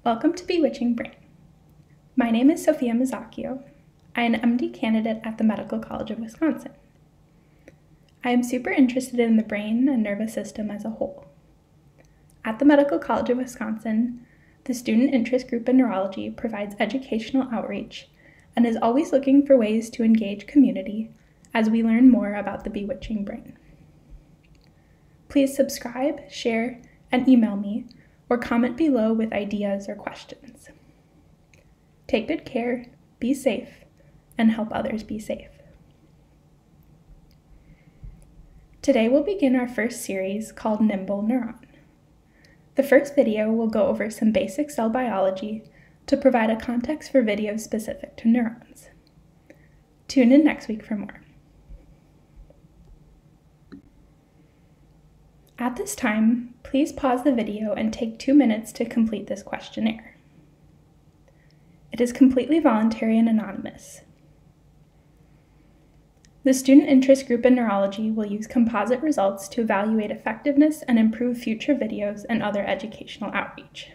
Welcome to Bewitching Brain. My name is Sophia Mazzacchio. I am an MD candidate at the Medical College of Wisconsin. I am super interested in the brain and nervous system as a whole. At the Medical College of Wisconsin, the Student Interest Group in Neurology provides educational outreach and is always looking for ways to engage community as we learn more about the bewitching brain. Please subscribe, share, and email me, or comment below with ideas or questions. Take good care, be safe, and help others be safe. Today we'll begin our first series called Nimble Neuron. The first video will go over some basic cell biology to provide a context for videos specific to neurons. Tune in next week for more. At this time, please pause the video and take 2 minutes to complete this questionnaire. It is completely voluntary and anonymous. The Student Interest Group in Neurology will use composite results to evaluate effectiveness and improve future videos and other educational outreach.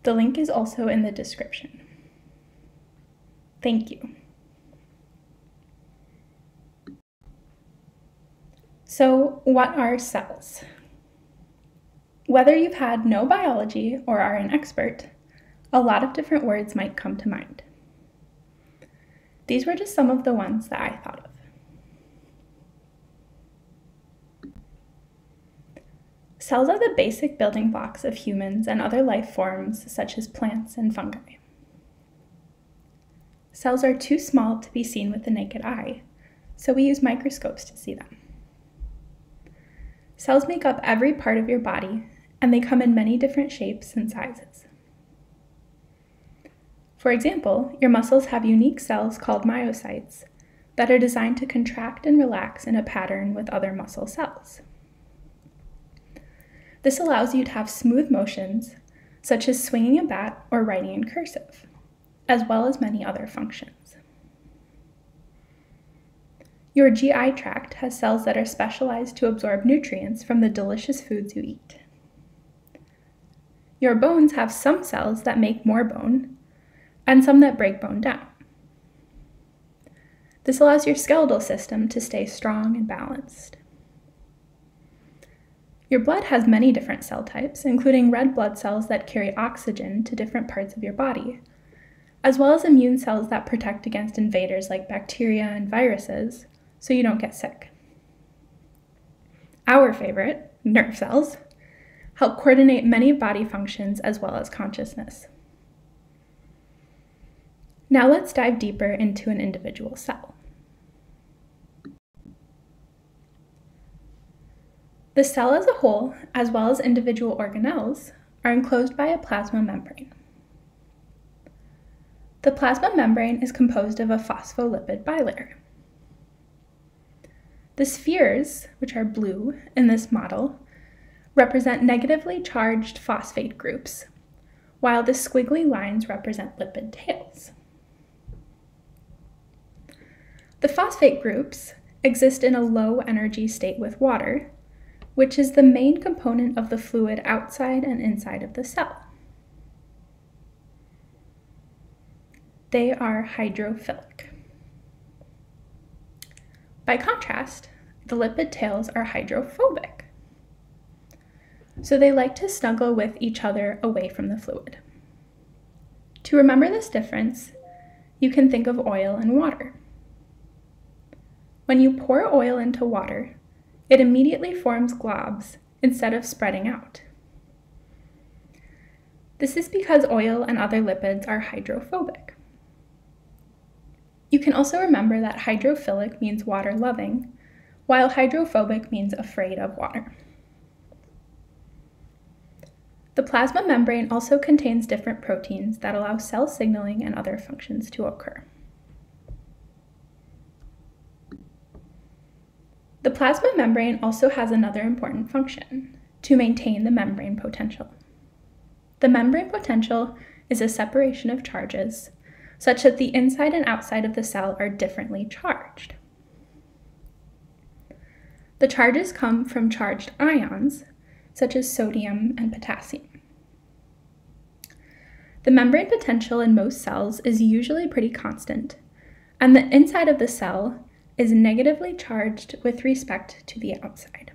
The link is also in the description. Thank you. So, what are cells? Whether you've had no biology or are an expert, a lot of different words might come to mind. These were just some of the ones that I thought of. Cells are the basic building blocks of humans and other life forms such as plants and fungi. Cells are too small to be seen with the naked eye, so we use microscopes to see them. Cells make up every part of your body, and they come in many different shapes and sizes. For example, your muscles have unique cells called myocytes that are designed to contract and relax in a pattern with other muscle cells. This allows you to have smooth motions, such as swinging a bat or writing in cursive, as well as many other functions. Your GI tract has cells that are specialized to absorb nutrients from the delicious foods you eat. Your bones have some cells that make more bone, and some that break bone down. This allows your skeletal system to stay strong and balanced. Your blood has many different cell types, including red blood cells that carry oxygen to different parts of your body, as well as immune cells that protect against invaders like bacteria and viruses, so you don't get sick. Our favorite, nerve cells, help coordinate many body functions as well as consciousness. Now let's dive deeper into an individual cell. The cell as a whole, as well as individual organelles, are enclosed by a plasma membrane. The plasma membrane is composed of a phospholipid bilayer. The spheres, which are blue in this model, represent negatively charged phosphate groups, while the squiggly lines represent lipid tails. The phosphate groups exist in a low energy state with water, which is the main component of the fluid outside and inside of the cell. They are hydrophilic. By contrast, the lipid tails are hydrophobic. So they like to snuggle with each other away from the fluid. To remember this difference, you can think of oil and water. When you pour oil into water, it immediately forms globs instead of spreading out. This is because oil and other lipids are hydrophobic. You can also remember that hydrophilic means water-loving, while hydrophobic means afraid of water. The plasma membrane also contains different proteins that allow cell signaling and other functions to occur. The plasma membrane also has another important function, to maintain the membrane potential. The membrane potential is a separation of charges, such that the inside and outside of the cell are differently charged. The charges come from charged ions, such as sodium and potassium. The membrane potential in most cells is usually pretty constant, and the inside of the cell is negatively charged with respect to the outside.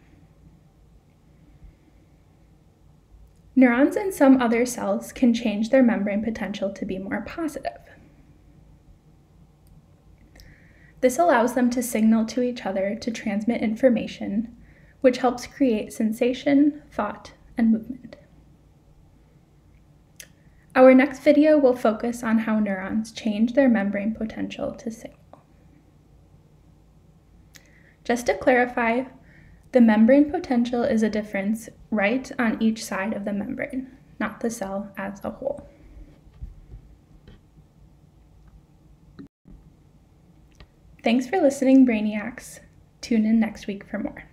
Neurons in some other cells can change their membrane potential to be more positive. This allows them to signal to each other to transmit information, which helps create sensation, thought, and movement. Our next video will focus on how neurons change their membrane potential to signal. Just to clarify, the membrane potential is a difference right on each side of the membrane, not the cell as a whole. Thanks for listening, Brainiacs. Tune in next week for more.